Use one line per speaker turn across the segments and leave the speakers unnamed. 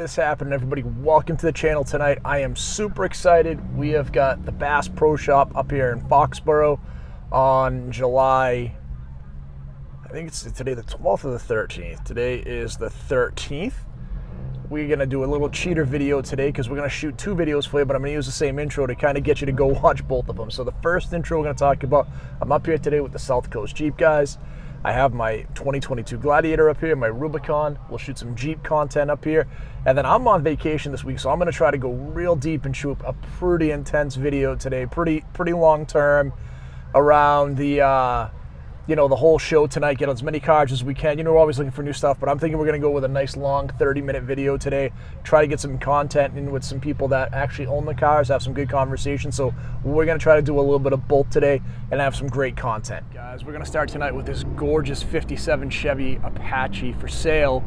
What is happening, everybody? Welcome to the channel tonight. I am super excited. We have got the Bass Pro Shop up here in Foxboro on July, I think it's today the 12th or the 13th. Today is the 13th. We're going to do a little cheater video today because we're going to shoot two videos for you, but I'm going to use the same intro to kind of get you to go watch both of them. So the first intro we're going to talk about, I'm up here today with the South Coast Jeep guys. I have my 2022 Gladiator up here, my Rubicon. We'll shoot some Jeep content up here. And then I'm on vacation this week, so I'm going to try to go real deep and shoot a pretty intense video today, pretty long term around the the whole show tonight, get as many cars as we can. We're always looking for new stuff, but I'm thinking we're going to go with a nice long 30-minute video today, try to get some content in with some people that actually own the cars, have some good conversation. So we're going to try to do a little bit of both today and have some great content. Guys, we're going to start tonight with this gorgeous 57 Chevy Apache for sale.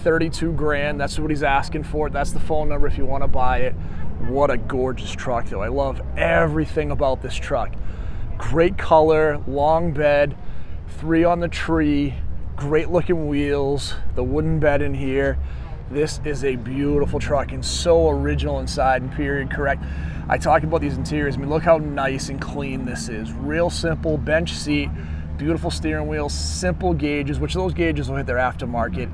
32 grand, that's what he's asking for. That's the phone number if you want to buy it. What a gorgeous truck though. I love everything about this truck. Great color, long bed, 3 on the tree, great looking wheels, the wooden bed in here. This is a beautiful truck and so original inside and period correct. I talk about these interiors. I mean, look how nice and clean this is. Real simple bench seat, beautiful steering wheel, simple gauges, which those gauges will hit their aftermarket.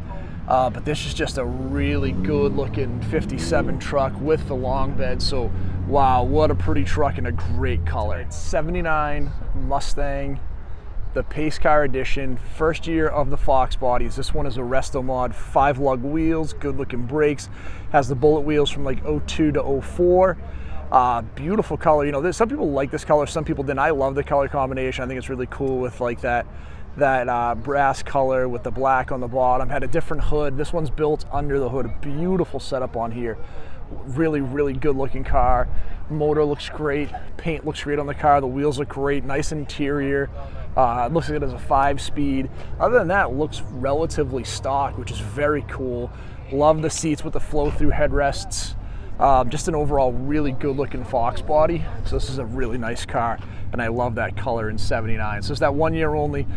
But this is just a really good looking 57 truck with the long bed. So wow, what a pretty truck and a great color. It's 79 Mustang, the Pace Car Edition, first year of the Fox bodies. This one is a resto mod, 5 lug wheels, good looking brakes, has the bullet wheels from like 02 to 04. Beautiful color. Some people like this color, some people didn't. I love the color combination. I think it's really cool with like that brass color with the black on the bottom. Had a different hood. This one's built under the hood. A beautiful setup on here. Really good looking car. Motor looks great. Paint looks great on the car. The wheels look great. Nice interior. It looks like it has a 5-speed. Other than that, it looks relatively stock, which is very cool. Love the seats with the flow-through headrests. Just an overall really good looking Fox body. So this is a really nice car and I love that color in 79. So it's that 1 year only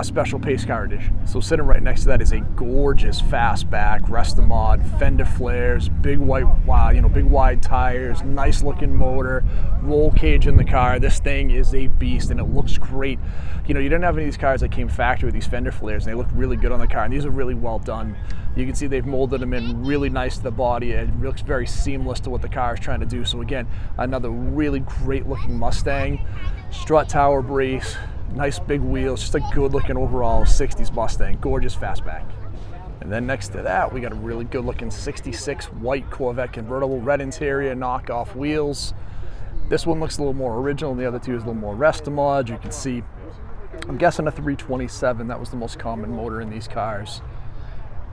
special Pace Car Edition. So sitting right next to that is a gorgeous fastback, Restomod, fender flares, big wide tires, nice looking motor, roll cage in the car. This thing is a beast and it looks great. You didn't have any of these cars that came factory with these fender flares and they look really good on the car, and these are really well done. You can see they've molded them in really nice to the body. It looks very seamless to what the car is trying to do. So again, another really great looking Mustang. Strut tower brace, nice big wheels, just a good looking overall 60s Mustang, gorgeous fastback. And then next to that, we got a really good looking 66 white Corvette convertible, red interior, knockoff wheels. This one looks a little more original, and the other two is a little more Restomod. You can see, I'm guessing a 327, that was the most common motor in these cars.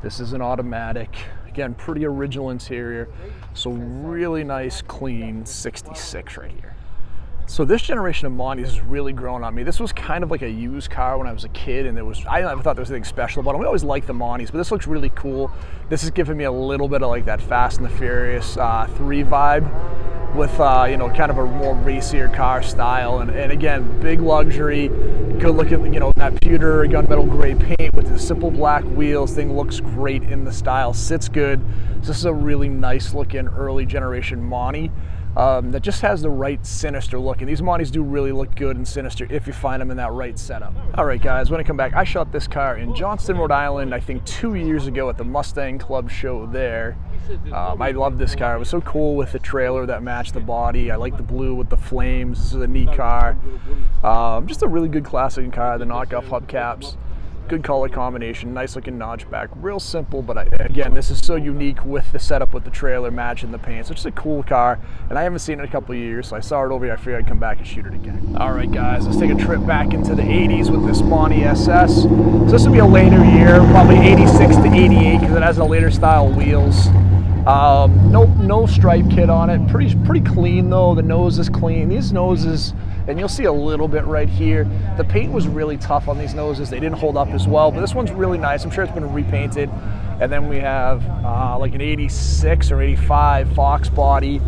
This is an automatic, again, pretty original interior, so really nice, clean 66 right here. So this generation of Monties has really grown on me. This was kind of like a used car when I was a kid, and I never thought there was anything special about them. We always liked the Monties, but this looks really cool. This is giving me a little bit of like that Fast and the Furious 3 vibe with kind of a more racier car style, and again, big luxury, good looking, that pewter gunmetal gray paint with the simple black wheels. Thing looks great in the style, sits good. So this is a really nice looking early generation Monty. That just has the right sinister look, and these Monties do really look good and sinister if you find them in that right setup. All right guys, when I come back, I shot this car in Johnston, Rhode Island, I think 2 years ago at the Mustang Club show there. I love this car. It was so cool with the trailer that matched the body. I like the blue with the flames. This is a neat car. Just a really good classic car, the knockoff hubcaps. Good color combination, nice looking notchback, real simple, but again, this is so unique with the setup with the trailer matching the paint. So it's just a cool car, and I haven't seen it in a couple of years, so I saw it over here. I figured I'd come back and shoot it again. All right, guys, let's take a trip back into the 80s with this Monty SS. So this will be a later year, probably 86 to 88, because it has a later style wheels. No stripe kit on it. Pretty clean though. The nose is clean. These noses, and you'll see a little bit right here, the paint was really tough on these noses. They didn't hold up as well, but this one's really nice. I'm sure it's been repainted. And then we have like an 86 or 85 Fox body,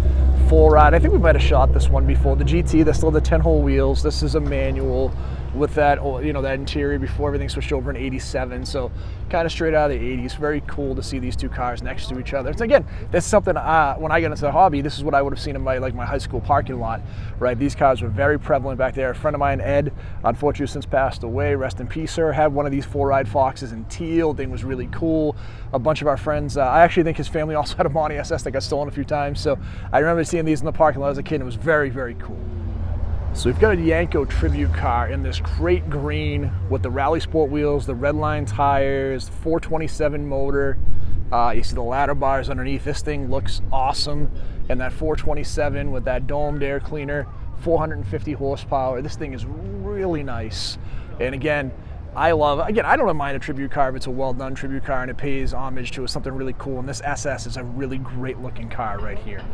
full ride. I think we might have shot this one before. The GT, there's still the 10-hole wheels. This is a manual. with that, you know, that interior before everything switched over in '87. So kind of straight out of the '80s. Very cool to see these two cars next to each other. It's, again, that's something when I got into the hobby, this is what I would have seen in my high school parking lot, right? These cars were very prevalent back there. A friend of mine, Ed, unfortunately since passed away, rest in peace, sir, had one of these 4-ride Foxes in teal. Thing was really cool. A bunch of our friends, I actually think his family also had a Monty SS that got stolen a few times. So I remember seeing these in the parking lot as a kid. It was very, very cool. So we've got a Yanko tribute car in this great green with the Rally Sport wheels, the red line tires, 427 motor. You see the ladder bars underneath. This thing looks awesome. And that 427 with that domed air cleaner, 450 horsepower. This thing is really nice. And again, I don't mind a tribute car if it's a well-done tribute car and it pays homage to something really cool. And this SS is a really great looking car right here.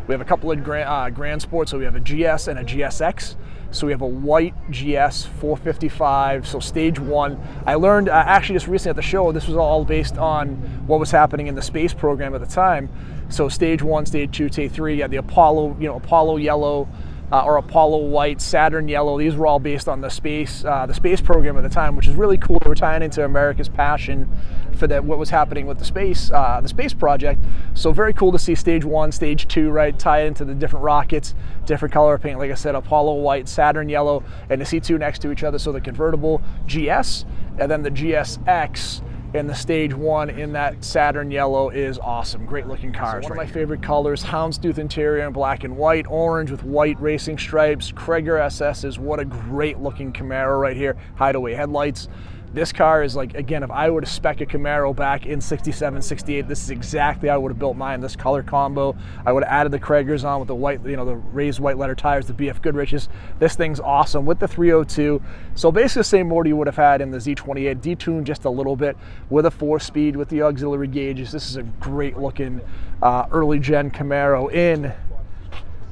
We have a couple of Grand Sports, so we have a GS and a GSX. So we have a white GS 455, so stage 1. I learned actually just recently at the show, this was all based on what was happening in the space program at the time. So stage 1, stage 2, stage 3, you had the Apollo, Apollo yellow, or Apollo white, Saturn yellow. These were all based on the space program at the time, which is really cool. They were tying into America's passion for what was happening with the space project. So very cool to see stage 1, stage 2, right, tie into the different rockets, different color paint. Like I said, Apollo white, Saturn yellow, and to see two next to each other. So the convertible GS and then the GSX. And the stage 1 in that Saturn yellow is awesome. Great looking cars. So one of my favorite colors, houndstooth interior in black and white, orange with white racing stripes, Cragar SS's. What a great looking Camaro right here. Hideaway headlights. This car is like, again, if I were to spec a Camaro back in '67, '68, this is exactly how I would have built mine. This color combo. I would have added the Cragars on with the white, the raised white letter tires, the BF Goodriches. This thing's awesome with the 302. So basically the same motor you would have had in the Z28, detuned just a little bit with a 4-speed with the auxiliary gauges. This is a great looking early gen Camaro in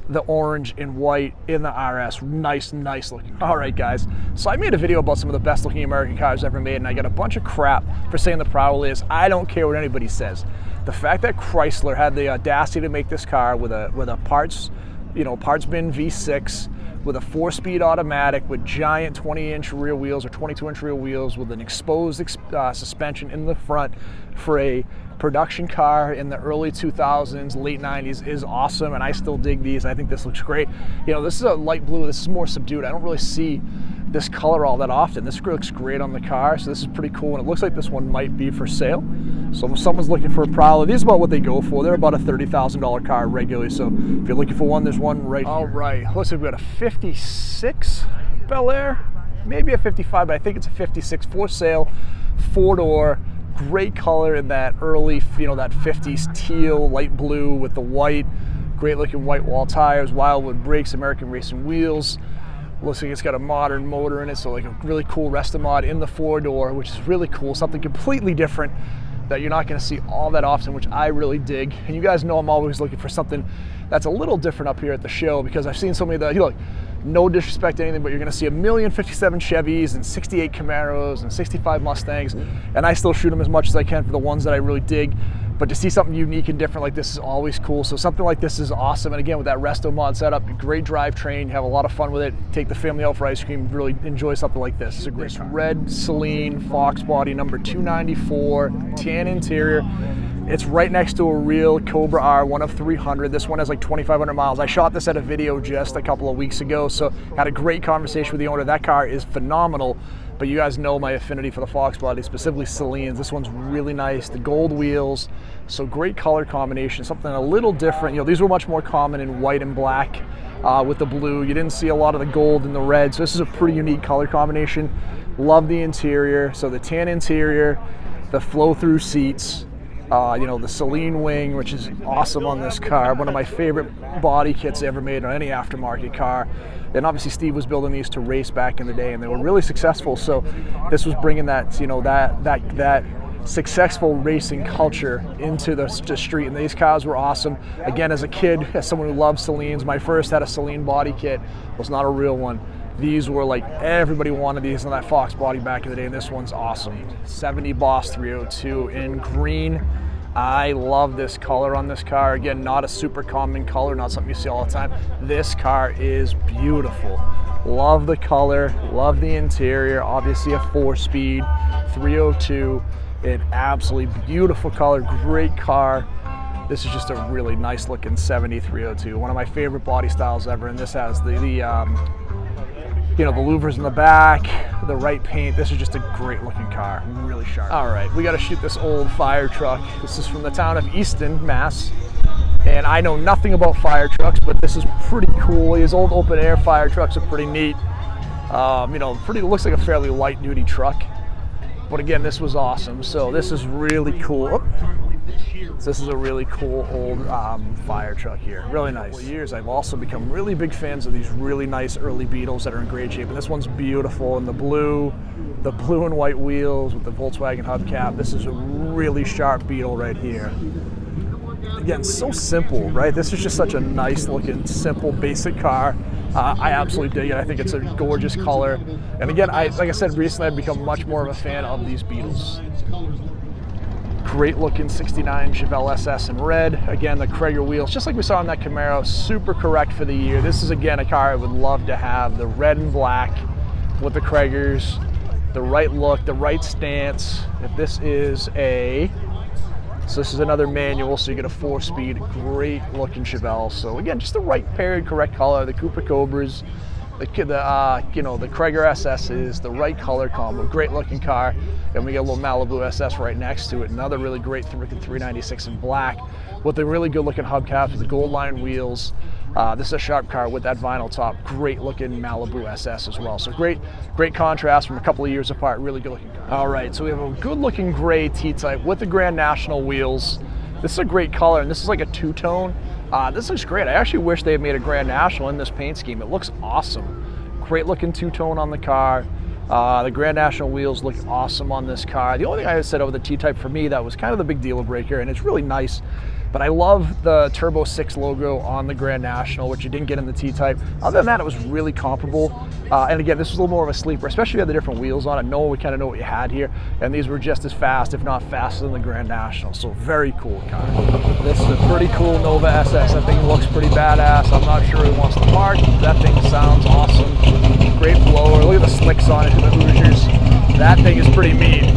the orange and white in the RS. Nice looking. All right, guys. So I made a video about some of the best looking American cars ever made, and I got a bunch of crap for saying the Prowler is. I don't care what anybody says. The fact that Chrysler had the audacity to make this car with a parts bin V6 with a 4-speed automatic with giant 20-inch rear wheels or 22-inch rear wheels with an exposed suspension in the front for a production car in the early 2000s, late 90s is awesome, and I still dig these. I think this looks great. This is a light blue. This is more subdued. I don't really see this color all that often. This looks great on the car, so this is pretty cool, and it looks like this one might be for sale. So if someone's looking for a Prowler, these are about what they go for. They're about a $30,000 car regularly, so if you're looking for one, there's one right here. All right, looks like we got a 56 Bel Air, maybe a 55, but I think it's a 56 for sale, 4-door. Great color in that early, that 50s teal, light blue with the white. Great looking white wall tires, Wildwood brakes, American racing wheels. Looks like it's got a modern motor in it, so like a really cool restomod in the 4-door, which is really cool. Something completely different that you're not going to see all that often, which I really dig. And you guys know I'm always looking for something that's a little different up here at the show, because I've seen so many of the, no disrespect to anything, but you're going to see 1,057 Chevys and 68 Camaros and 65 Mustangs, and I still shoot them as much as I can for the ones that I really dig. But to see something unique and different like this is always cool. So something like this is awesome. And again, with that resto mod setup, great drivetrain, have a lot of fun with it. Take the family out for ice cream, really enjoy something like this. It's a great car. Red Saleen Fox body, number 294, tan interior. It's right next to a real Cobra R, one of 300. This one has like 2,500 miles. I shot this at a video just a couple of weeks ago, so had a great conversation with the owner. That car is phenomenal, but you guys know my affinity for the Fox body, specifically Saleens. This one's really nice. The gold wheels, so great color combination, something a little different. These were much more common in white and black with the blue. You didn't see a lot of the gold and the red, so this is a pretty unique color combination. Love the interior. So the tan interior, the flow-through seats, the Saleen wing, which is awesome on this car. One of my favorite body kits ever made on any aftermarket car. And obviously Steve was building these to race back in the day, and they were really successful. So this was bringing that, that successful racing culture into the street, and these cars were awesome. Again, as a kid, as someone who loves Saleens, my first had a Saleen body kit, was not a real one. These were like, everybody wanted these on that Fox body back in the day, and this one's awesome. 70 Boss 302 in green. I love this color on this car. Again, not a super common color, not something you see all the time. This car is beautiful. Love the color, love the interior. Obviously a 4-speed, 302. An absolutely beautiful color, great car. This is just a really nice looking 7302. One of my favorite body styles ever. And this has the you know, the louvers in the back, the right paint. This is just a great looking car, really sharp. All right, we got to shoot this old fire truck. This is from the town of Easton, Mass. And I know nothing about fire trucks, but this is pretty cool. These old open air fire trucks are pretty neat. You know, looks like a fairly light duty truck. But again, this was awesome. So this is really cool. So this is a really cool old fire truck here. Really nice. For years, I've also become really big fans of these really nice early Beetles that are in great shape. And this one's beautiful in the blue and white wheels with the Volkswagen hubcap. This is a really sharp Beetle right here. Again, so simple, right? This is just such a nice looking, simple, basic car. I absolutely dig it. I think it's a gorgeous color. And again, like I said, recently I've become much more of a fan of these Beetles. Great looking 69 Chevelle SS in red. Again, the Cragar wheels, just like we saw on that Camaro, super correct for the year. This is, again, a car I would love to have. The red and black with the Cragars, the right look, the right stance. If this is so this is another manual, so you get a 4-speed, great looking Chevelle. So again, just the right paired, correct color, the Cooper Cobras, you know, the Cragar SS's, the right color combo, great looking car. And we got a little Malibu SS right next to it. Another really great 396 in black with the really good looking hubcaps with the gold line wheels. This is a sharp car with that vinyl top. Great looking Malibu SS as well. So great contrast from a couple of years apart. Really good looking car. All right, so we have a good looking gray T-Type with the Grand National wheels. This is a great color, and this is like a two-tone. This looks great. I actually wish they had made a Grand National in this paint scheme. It looks awesome. Great looking two-tone on the car. The Grand National wheels look awesome on this car. The only thing I said over the T-Type for me that was kind of the big deal breaker, and it's really nice, but I love the Turbo 6 logo on the Grand National, which you didn't get in the T-Type. Other than that, it was really comparable. And again, this was a little more of a sleeper, especially if you had the different wheels on it. We kind of know what you had here. And these were just as fast, if not faster than the Grand National. So very cool car. This is a pretty cool Nova SS. That thing looks pretty badass. I'm not sure who wants to park. That thing sounds awesome. Great blower. Look at the slicks on it, the Hoosiers. That thing is pretty mean.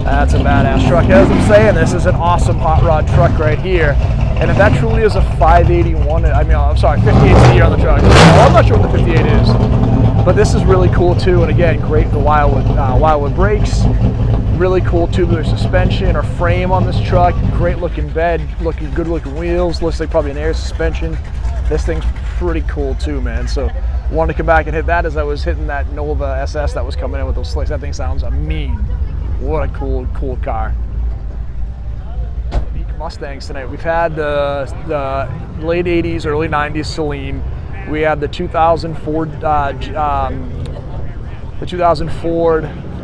That's a badass truck. As I'm saying, this is an awesome hot rod truck right here. And if that truly is a 581, I'm sorry, 58 on the truck. Well, I'm not sure what the 58 is, but this is really cool too. And again, great the Wildwood brakes. Really cool tubular suspension or frame on this truck. Great looking bed, good looking wheels. Looks like probably an air suspension. This thing's pretty cool too, man. So wanted to come back and hit that as I was hitting that Nova SS that was coming in with those slicks. That thing sounds mean. What a cool car. Mustangs tonight. We've had the late 80s, early 90s Saleen. We had the 2000 Ford,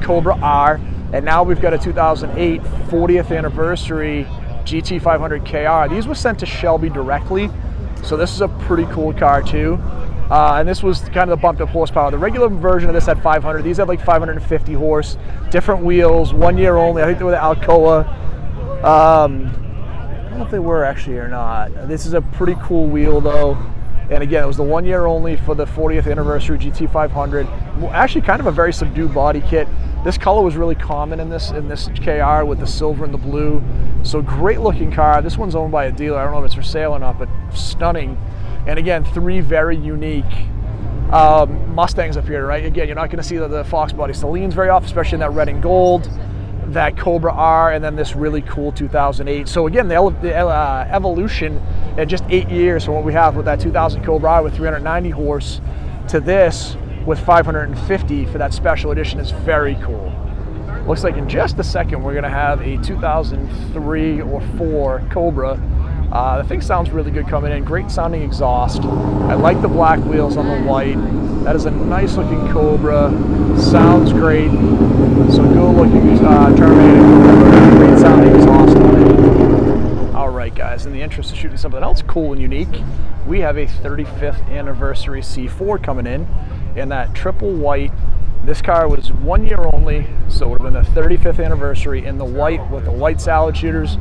Cobra R, and now we've got a 2008 40th anniversary GT500 KR. These were sent to Shelby directly, so this is a pretty cool car too. And this was kind of the bumped up horsepower. The regular version of this had 500. These had like 550 horse, different wheels, 1 year only. I think they were the Alcoa. I don't know if they were actually or not. This is a pretty cool wheel though. And again, it was the 1 year only for the 40th anniversary GT500. Actually kind of a very subdued body kit. This color was really common in this KR with the silver and the blue. So great looking car. This one's owned by a dealer. I don't know if it's for sale or not, but stunning. And again, three very unique Mustangs up here, right? Again, you're not gonna see the Fox body Saleens very often, especially in that red and gold, that Cobra R, and then this really cool 2008. So again, the evolution in just 8 years from what we have with that 2000 Cobra R with 390 horse to this with 550 for that special edition is very cool. Looks like in just a second, we're gonna have a 2003 or 4 Cobra. The thing sounds really good coming in. Great sounding exhaust. I like the black wheels on the white. That is a nice looking Cobra. Sounds great. So good looking Terminator Cobra. Great sounding exhaust on it. All right, guys. In the interest of shooting something else cool and unique, we have a 35th anniversary C4 coming in that triple white. This car was 1 year only, so it would have been the 35th anniversary in the white with the white salad shooters.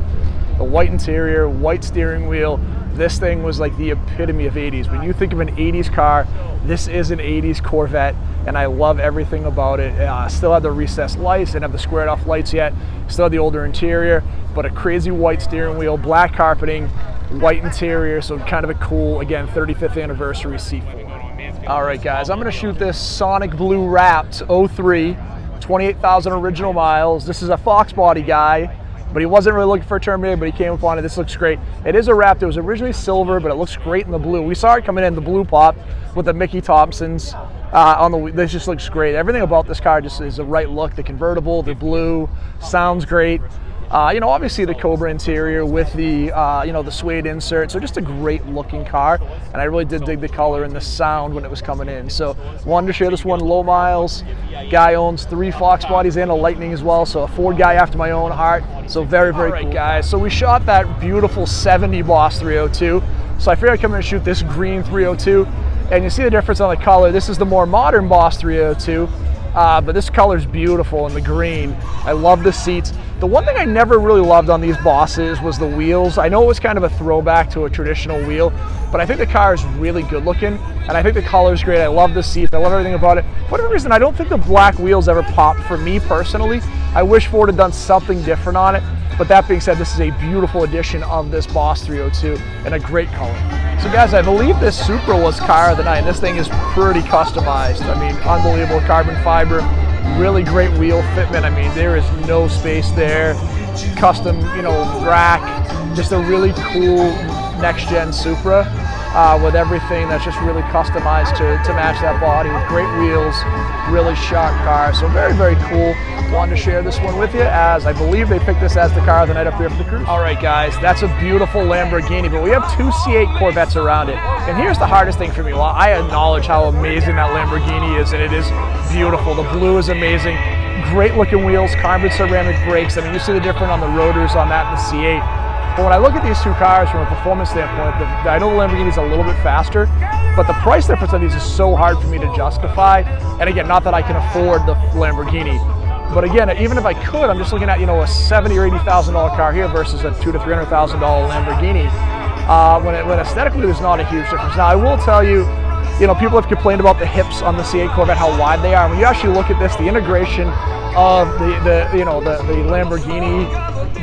The white interior, white steering wheel, This thing was like the epitome of 80s. When you think of an 80s car, this is an 80s Corvette, and I love everything about it. Still have the recessed lights, didn't have the squared off lights yet. Still have the older interior, but a crazy white steering wheel, black carpeting, white interior, so kind of a cool, again, 35th anniversary C4. All right, guys, I'm gonna shoot this Sonic Blue Wrapped 03, 28,000 original miles. This is a Fox body guy, but he wasn't really looking for a Terminator, but he came upon it. This looks great. It is a Wrapped. It was originally silver, but it looks great in the blue. We saw it coming in the blue pop with the Mickey Thompsons on the. This just looks great. Everything about this car just is the right look. The convertible, the blue, sounds great. You know, obviously the Cobra interior with the, you know, the suede insert. So just a great looking car. And I really did dig the color and the sound when it was coming in. So wanted to share this one, low miles. Guy owns 3 Fox bodies and a Lightning as well. So a Ford guy after my own heart. So very, very cool. Guys, so we shot that beautiful 70 Boss 302. So I figured I'd come in and shoot this green 302. And you see the difference on the color. This is the more modern Boss 302. But this color's beautiful in the green. I love the seats. The one thing I never really loved on these Bosses was the wheels. I know it was kind of a throwback to a traditional wheel, but I think the car is really good looking, and I think the color's great. I love the seats. I love everything about it. For whatever reason, I don't think the black wheels ever popped for me personally. I wish Ford had done something different on it, but that being said, this is a beautiful edition of this Boss 302 and a great color. So guys, I believe this Supra was car of the night, and this thing is pretty customized. I mean, unbelievable carbon fiber, really great wheel fitment. I mean, there is no space there. Custom, you know, rack, just a really cool next-gen Supra with everything that's just really customized to match that body with great wheels, really sharp car. So very, very cool. Wanted to share this one with you, as I believe they picked this as the car of the night up here for the cruise. All right, guys, that's a beautiful Lamborghini, but we have 2 C8 Corvettes around it. And here's the hardest thing for me. Well, I acknowledge how amazing that Lamborghini is, and it is beautiful. The blue is amazing. Great looking wheels, carbon ceramic brakes. I mean, you see the difference on the rotors on that and the C8. But when I look at these 2 cars from a performance standpoint, I know the Lamborghini is a little bit faster, but the price difference of these is so hard for me to justify. And again, not that I can afford the Lamborghini, but again, even if I could, I'm just looking at, you know, a $70,000 or $80,000 car here versus a $200,000 to $300,000 Lamborghini. When aesthetically there's not a huge difference. Now I will tell you, you know, people have complained about the hips on the C8 Corvette, how wide they are. When you actually look at this, the integration of the Lamborghini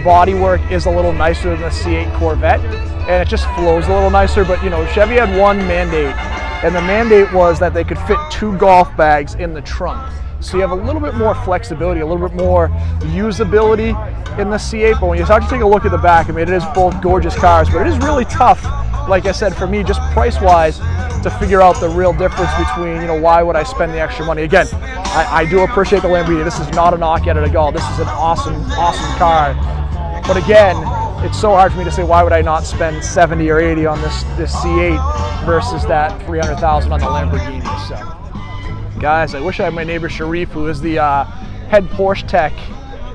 bodywork is a little nicer than the C8 Corvette, and it just flows a little nicer. But you know, Chevy had one mandate, and the mandate was that they could fit 2 golf bags in the trunk. So you have a little bit more flexibility, a little bit more usability in the C8. But when you start to take a look at the back, I mean, it is both gorgeous cars, but it is really tough, like I said, for me, just price-wise, to figure out the real difference between, you know, why would I spend the extra money. Again, I do appreciate the Lamborghini. This is not a knock at it at all. This is an awesome, awesome car. But again, it's so hard for me to say, why would I not spend 70 or 80 on this C8 versus that 300,000 on the Lamborghini. So guys, I wish I had my neighbor Sharif, who is the head Porsche tech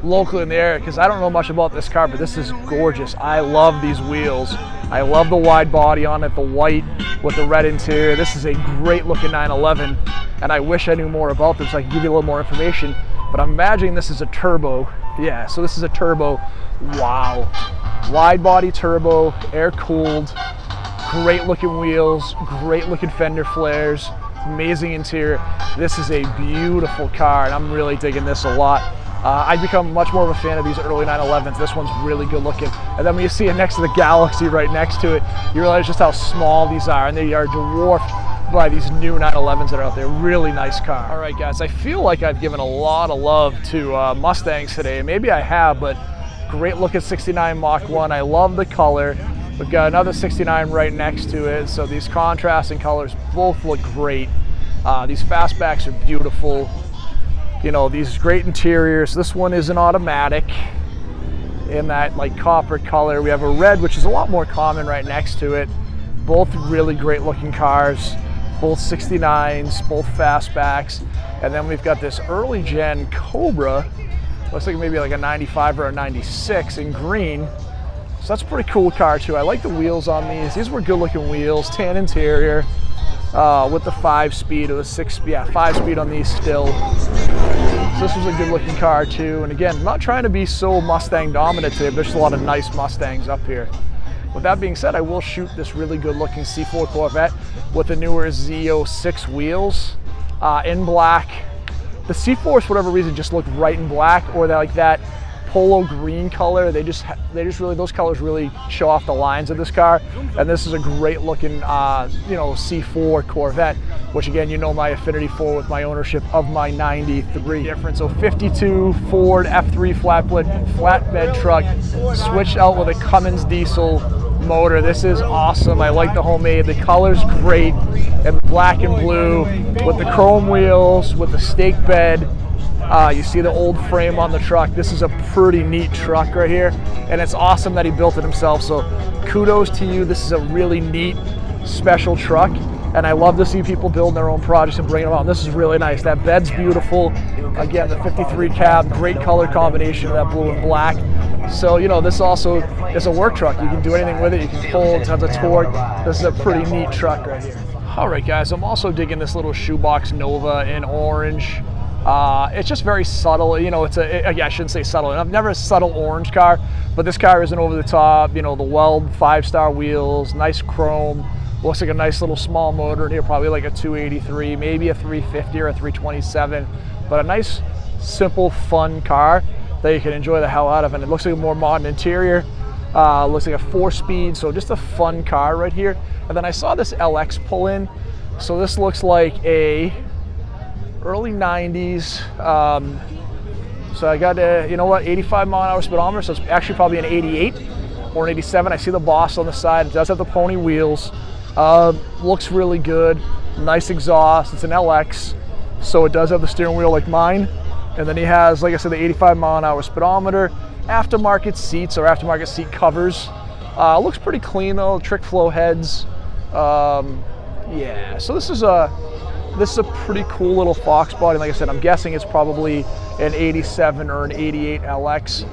local in the area, because I don't know much about this car, but this is gorgeous. I love these wheels. I love the wide body on it, the white with the red interior. This is a great looking 911, and I wish I knew more about this so I could give you a little more information, but I'm imagining this is a turbo. Yeah, so this is a turbo. Wow. Wide body turbo, air cooled, great looking wheels, great looking fender flares, amazing interior. This is a beautiful car, and I'm really digging this a lot. I've become much more of a fan of these early 911s. This one's really good looking. And then when you see it next to the Galaxy right next to it, you realize just how small these are, and they are dwarfed by these new 911s that are out there. Really nice car. All right, guys, I feel like I've given a lot of love to Mustangs today. Maybe I have, but great looking 69 Mach 1. I love the color. We've got another 69 right next to it, so these contrasting colors both look great. These fastbacks are beautiful. You know, these great interiors. This one is an automatic in that like copper color. We have a red, which is a lot more common, right next to it. Both really great looking cars, both 69s, both fastbacks. And then we've got this early gen Cobra, looks like maybe like a 95 or a 96 in green. So that's a pretty cool car too. I like the wheels on these. These were good looking wheels, tan interior. With the 5-speed, it was 5-speed on these still. So this was a good looking car too. And again, I'm not trying to be so Mustang dominant today, but there's a lot of nice Mustangs up here. With that being said, I will shoot this really good looking C4 Corvette with the newer Z06 wheels in black. The C4s, for whatever reason, just look right in black, or they're like that polo green color. They just really, those colors really show off the lines of this car. And this is a great looking, C4 Corvette, which again, you know my affinity for with my ownership of my 93. Different, so 52 Ford F3 flatbed truck, switched out with a Cummins diesel motor. This is awesome. I like the homemade. The color's great, and black and blue with the chrome wheels, with the stake bed. You see the old frame on the truck. This is a pretty neat truck right here, and it's awesome that he built it himself. So kudos to you. This is a really neat, special truck, and I love to see people build their own projects and bring them out. This is really nice. That bed's beautiful. Again, the 53 cab, great color combination of that blue and black. So, this also is a work truck. You can do anything with it. You can pull, tons of torque. This is a pretty neat truck right here. All right, guys, I'm also digging this little shoebox Nova in orange. It's just very subtle. I shouldn't say subtle. I've never a subtle orange car, but this car isn't over the top. The weld 5-star wheels, nice chrome. Looks like a nice little small motor in here, probably like a 283, maybe a 350 or a 327, but a nice, simple, fun car that you can enjoy the hell out of. And it looks like a more modern interior. Looks like a 4-speed, so just a fun car right here. And then I saw this LX pull in. So this looks like a early 90s. So I got a, 85 mile an hour speedometer, so it's actually probably an 88 or an 87. I see the Boss on the side. It does have the pony wheels. Looks really good. Nice exhaust. It's an LX, so it does have the steering wheel like mine. And then he has, like I said, the 85 mile an hour speedometer. Aftermarket seats or aftermarket seat covers. Looks pretty clean though. Trick flow heads. Yeah. So this is a pretty cool little Fox body. Like I said, I'm guessing it's probably an 87 or an 88 LX.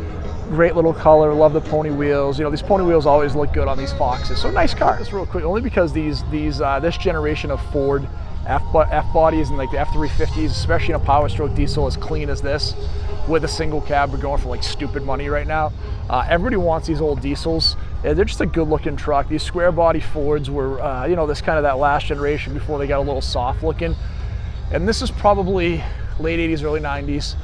Great little color. Love the pony wheels. These pony wheels always look good on these Foxes. So nice car. Just real quick, only because this generation of Ford F-bodies and like the F350s, especially in a Power Stroke diesel as clean as this, with a single cab, we're going for like stupid money right now. Everybody wants these old diesels. They're just a good looking truck. These square body Fords were, this kind of that last generation before they got a little soft looking. And this is probably late 80s, early 90s.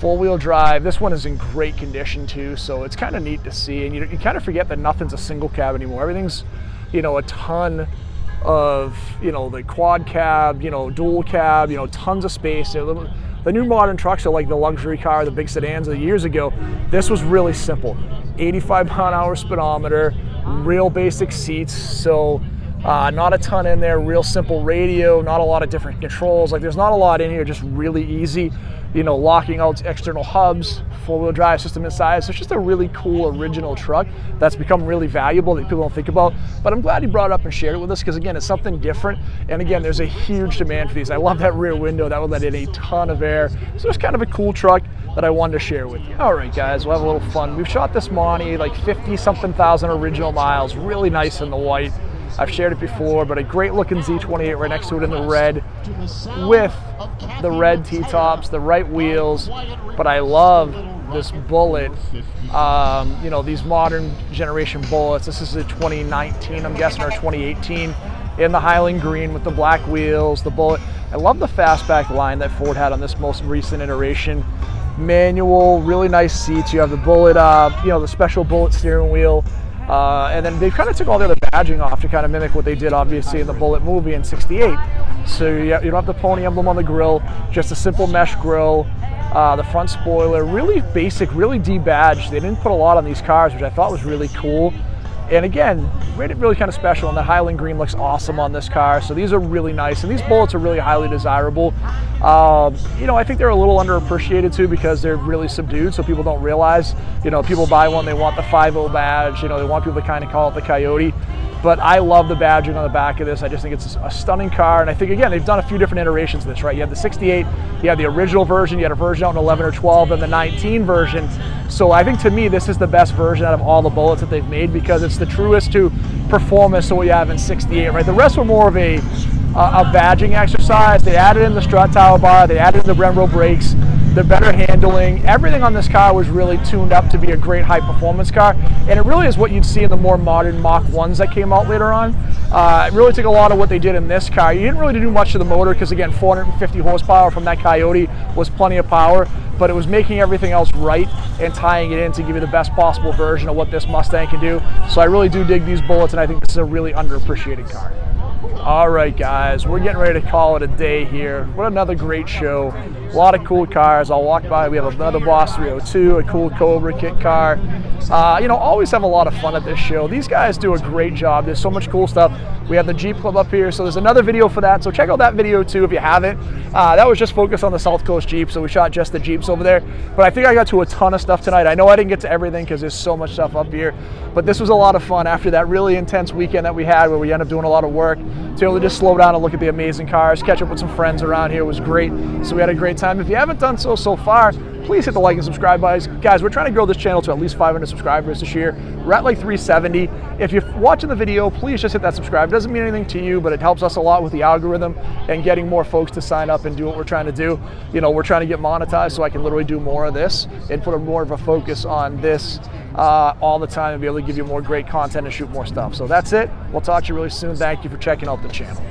4-wheel drive. This one is in great condition too, so it's kind of neat to see. And you kind of forget that nothing's a single cab anymore. Everything's, a ton of, the quad cab, dual cab, tons of space. The new modern trucks are like the luxury car, the big sedans of years ago. This was really simple. 85 mile an hour speedometer, real basic seats, so not a ton in there, real simple radio, not a lot of different controls. Like there's not a lot in here, just really easy. Locking out external hubs, 4-wheel drive system inside. So it's just a really cool original truck that's become really valuable that people don't think about. But I'm glad he brought it up and shared it with us because again, it's something different. And again, there's a huge demand for these. I love that rear window. That would let in a ton of air. So it's kind of a cool truck that I wanted to share with you. All right, guys, we'll have a little fun. We've shot this Monty like 50-something thousand original miles. Really nice in the white. I've shared it before, but a great looking Z28 right next to it in the red with the red T-tops, the right wheels. But I love this Bullet, these modern generation Bullets. This is a 2019, I'm guessing, or 2018 in the Highland green with the black wheels, the Bullet. I love the fastback line that Ford had on this most recent iteration. Manual, really nice seats. You have the Bullet, the special Bullet steering wheel. And then they kind of took all the other badging off to kind of mimic what they did obviously in the Bullet movie in '68. So you don't have the pony emblem on the grill, just a simple mesh grill, the front spoiler, really basic, really debadged. They didn't put a lot on these cars, which I thought was really cool. And again, made it really kind of special, and the Highland green looks awesome on this car. So these are really nice, and these Bullets are really highly desirable. I think they're a little underappreciated too because they're really subdued, so people don't realize, people buy one, they want the 5.0 badge, they want people to kind of call it the Coyote. But I love the badging on the back of this. I just think it's a stunning car. And I think, again, they've done a few different iterations of this, right? You have the 68, you have the original version, you had a version out in 11 or 12, and the 19 version. So I think, to me, this is the best version out of all the Bullets that they've made because it's the truest to performance to what you have in 68, right? The rest were more of a badging exercise. They added in the strut tower bar, they added in the Brembo brakes, the better handling. Everything on this car was really tuned up to be a great high performance car, and it really is what you'd see in the more modern Mach 1s that came out later on. It really took a lot of what they did in this car. You didn't really do much to the motor because, again, 450 horsepower from that Coyote was plenty of power, but it was making everything else right and tying it in to give you the best possible version of what this Mustang can do. So I really do dig these bullets, and I think this is a really underappreciated car. All right, guys, we're getting ready to call it a day here. What another great show. A lot of cool cars. I'll walk by. We have another Boss 302, a cool Cobra kit car. You know, always have a lot of fun at this show. These guys do a great job. There's so much cool stuff. We have the Jeep Club up here, so there's another video for that. So check out that video too if you haven't. That was just focused on the South Coast Jeep, so we shot just the Jeeps over there. But I think I got to a ton of stuff tonight. I know I didn't get to everything because there's so much stuff up here, but this was a lot of fun after that really intense weekend that we had where we ended up doing a lot of work. To be able to just slow down and look at the amazing cars, catch up with some friends around here was great. So we had a great time. If you haven't done so far, please hit the like and subscribe buttons. Guys, we're trying to grow this channel to at least 500 subscribers this year. We're at like 370. If you're watching the video, please just hit that subscribe. It doesn't mean anything to you, but it helps us a lot with the algorithm and getting more folks to sign up and do what we're trying to do. You know, we're trying to get monetized so I can literally do more of this and put more of a focus on this all the time and be able to give you more great content and shoot more stuff. So that's it. We'll talk to you really soon. Thank you for checking out the channel.